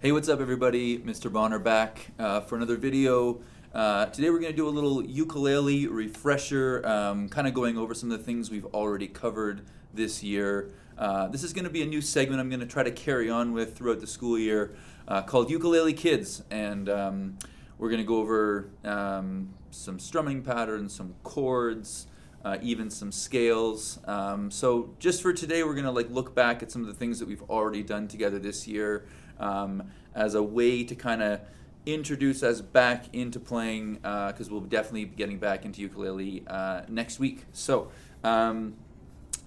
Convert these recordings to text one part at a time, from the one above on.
Hey, what's up everybody? Mr. Bonner back for another video. Today we're going to do a little ukulele refresher, kind of going over some of the things we've already covered this year. This is going to be a new segment I'm going to try to carry on with throughout the school year called Ukulele Kids. And we're going to go over some strumming patterns, some chords, even some scales. So just for today we're going to look back at some of the things that we've already done together this year. As a way to kind of introduce us back into playing, because we'll definitely be getting back into ukulele next week. So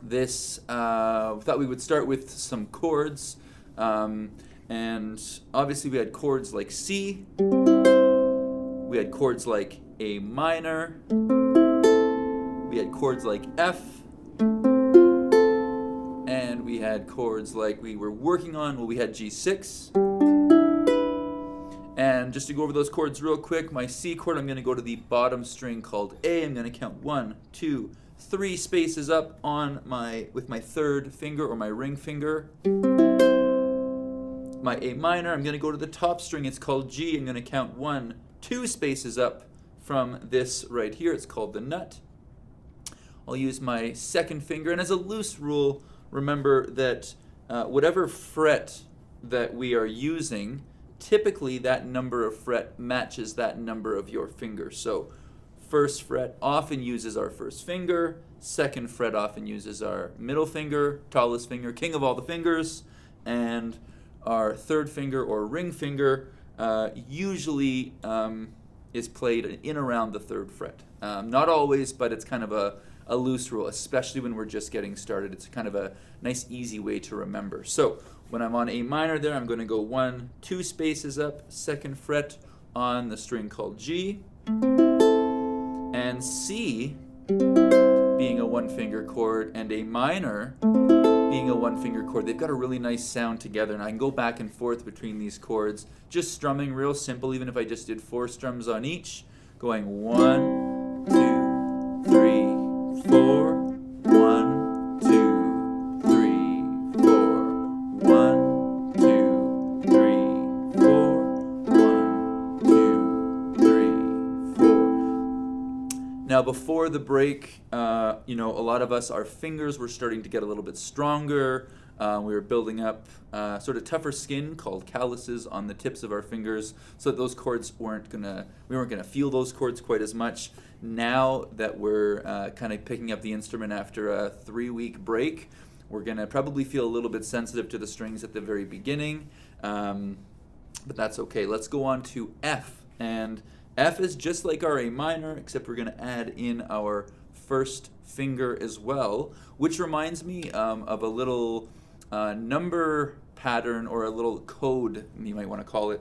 this thought we would start with some chords, and obviously we had chords like C, we had chords like A minor, we had chords like F, and we had chords like we were working on, well, we had G6. And just to go over those chords real quick, my C chord, I'm going to go to the bottom string called A. I'm going to count 1, 2, 3 spaces up with my third finger or my ring finger. My A minor, I'm going to go to the top string. It's called G. I'm going to count 1, 2 spaces up from this right here. It's called the nut. I'll use my second finger, and as a loose rule, remember that whatever fret that we are using, typically that number of fret matches that number of your finger. So first fret often uses our first finger, second fret often uses our middle finger, tallest finger, king of all the fingers, and our third finger or ring finger usually is played in around the third fret. Not always, but it's kind of a loose rule, especially when we're just getting started. It's kind of a nice, easy way to remember. So when I'm on A minor there, I'm going to go 1, 2 spaces up, second fret on the string called G, and C being a one-finger chord and A minor being a one-finger chord. They've got a really nice sound together, and I can go back and forth between these chords, just strumming real simple, even if I just did 4 strums on each, going 1, 2, 3, 4, 1, 2, 3, 4, 1, 2, 3, 4, 1, 2, 3, 4. Now before the break, a lot of us, our fingers were starting to get a little bit stronger. We were building up sort of tougher skin called calluses on the tips of our fingers, so that those chords we weren't gonna feel those chords quite as much. Now that we're kind of picking up the instrument after a 3-week break, we're gonna probably feel a little bit sensitive to the strings at the very beginning, but that's okay. Let's go on to F, and F is just like our A minor, except we're gonna add in our first finger as well, which reminds me of a little number pattern, or a little code, you might want to call it,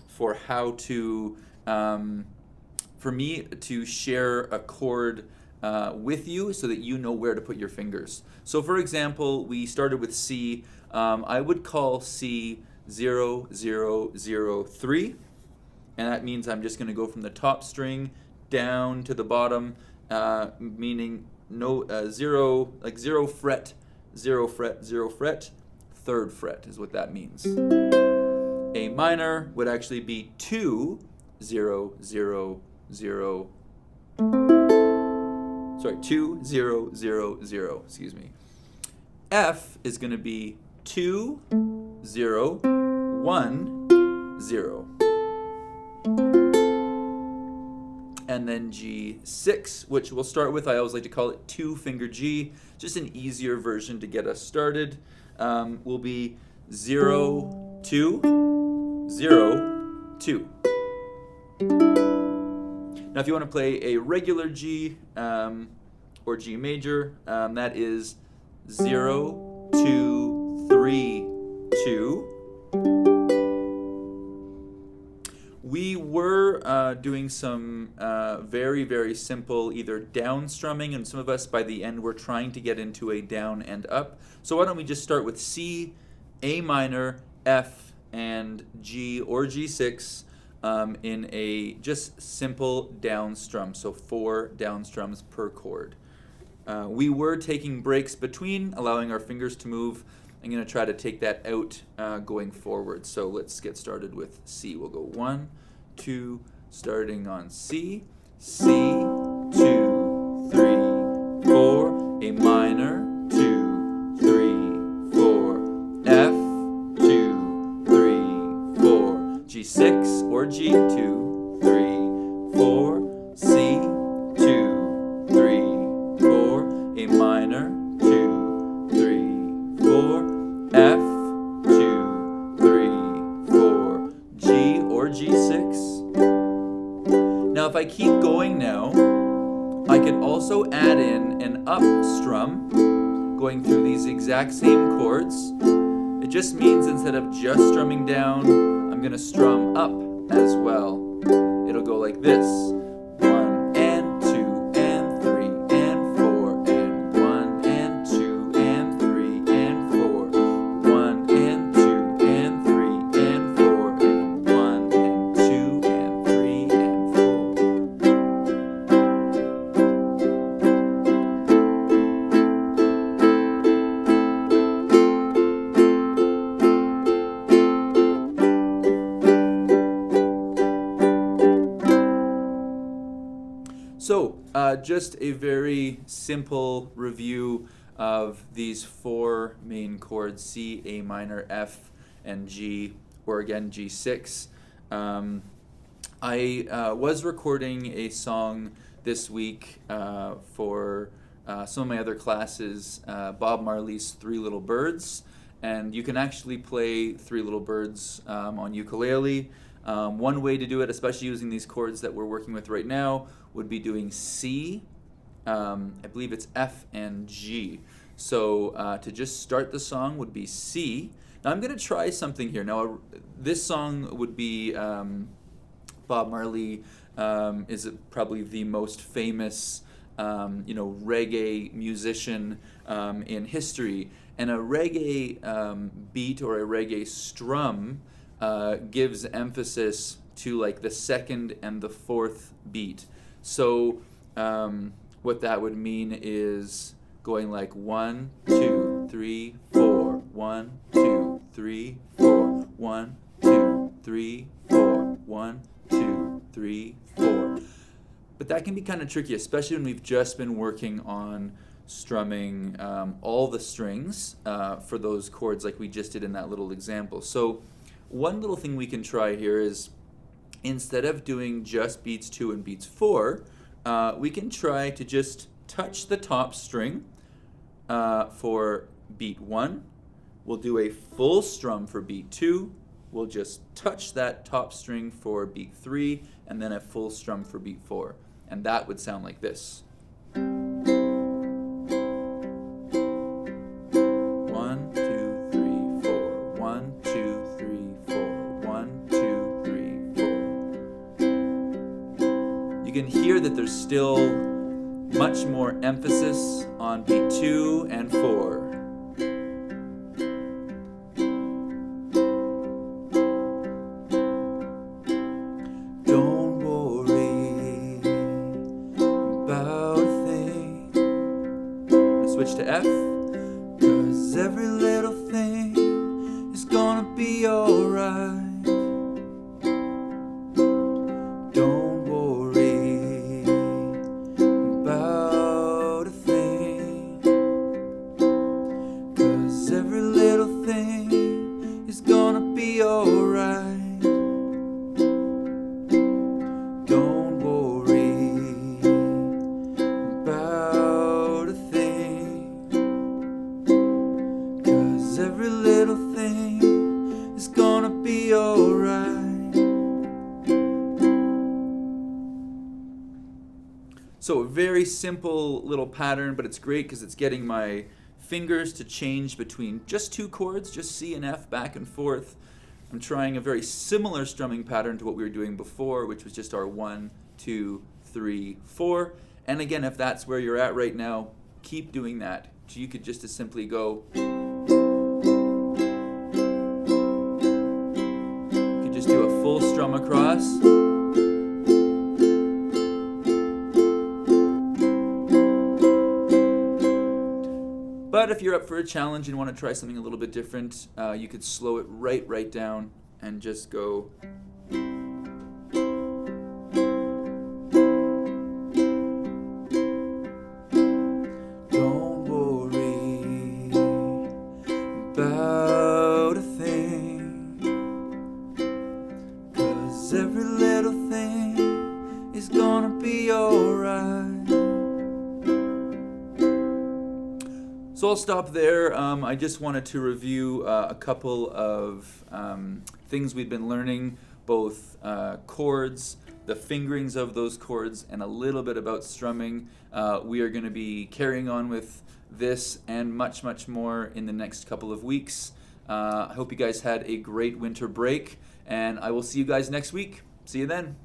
for how to, for me to share a chord with you so that you know where to put your fingers. So for example, we started with C. I would call C 0, 0, 0, 3, and that means I'm just going to go from the top string down to the bottom, meaning no 0, like 0 fret, 0 fret, 0 fret, third fret is what that means. A minor would actually be 2, 0, 0, 0, 2, 0, 0, 0, excuse me. F is going to be 2, 0, 1, 0. And then G6, which we'll start with, I always like to call it 2-finger G, just an easier version to get us started, will be 0, 2, 0, 2. Now if you want to play a regular G or G major, that is 0, 2, 3, 2. We were doing some very, very simple either down strumming, and some of us by the end were trying to get into a down and up. So why don't we just start with C, A minor, F, and G or G6 in a just simple down strum, so 4 down strums per chord. We were taking breaks between, allowing our fingers to move I'm going to try to take that out going forward. So let's get started with C. We'll go 1, 2, starting on C. C, 2, 3, 4, A minor, 2, 3, 4, F, 2, 3, 4, G6 or G, 2, 3, 4, C, 2, 3, 4, A minor, 2, 3, 4, F, 2, 3, 4, G or G6. Now if I keep going now, I could also add in an up strum going through these exact same chords. It just means instead of just strumming down, I'm going to strum up as well. It'll go like this. 1 and 2 and 3 and 4 and 1 and 2 and 3 and 4. 1 and 2 and 3 and 4 and 1 and 2 and 3 and 4. So, just a very simple review of these 4 main chords, C, A minor, F, and G, or again G6. I was recording a song this week for some of my other classes, Bob Marley's 3 Little Birds, and you can actually play 3 Little Birds on ukulele. One way to do it, especially using these chords that we're working with right now, would be doing C, I believe it's F and G. So to just start the song would be C. Now I'm going to try something here. Now this song would be Bob Marley is probably the most famous reggae musician in history. And a reggae beat or a reggae strum gives emphasis to like the 2nd and the 4th beat. So what that would mean is going like 1, 2, 3, 4, 1, 2, 3, 4, 1, 2, 3, 4, 1, 2, 3, 4. But that can be kind of tricky, especially when we've just been working on strumming all the strings for those chords like we just did in that little example. So one little thing we can try here is instead of doing just beats 2 and beats 4, we can try to just touch the top string for beat 1. We'll do a full strum for beat 2. We'll just touch that top string for beat 3, and then a full strum for beat 4. And that would sound like this. 1, 2, 3, 4. 1, 2, 3, 4. 1, 2, 3, 4. You can hear that there's still much more emphasis on beat 2 and 4. Don't worry about a thing. Let's switch to F. 'Cause every little thing is gonna be alright. Don't worry about a thing. 'Cause every little thing is gonna be alright. Don't worry about a thing. 'Cause every little thing is gonna be alright. So a very simple little pattern, but it's great because it's getting my fingers to change between just 2 chords, just C and F back and forth. I'm trying a very similar strumming pattern to what we were doing before, which was just our 1, 2, 3, 4. And again, if that's where you're at right now, keep doing that. So you could just as simply go. You could just do a full strum across. But if you're up for a challenge and want to try something a little bit different, you could slow it right down and just go. Don't worry about a thing, 'cause every little thing is gonna be alright. So I'll stop there. I just wanted to review a couple of things we've been learning, both chords, the fingerings of those chords, and a little bit about strumming. We are going to be carrying on with this and much more in the next couple of weeks. I hope you guys had a great winter break, and I will see you guys next week. See you then.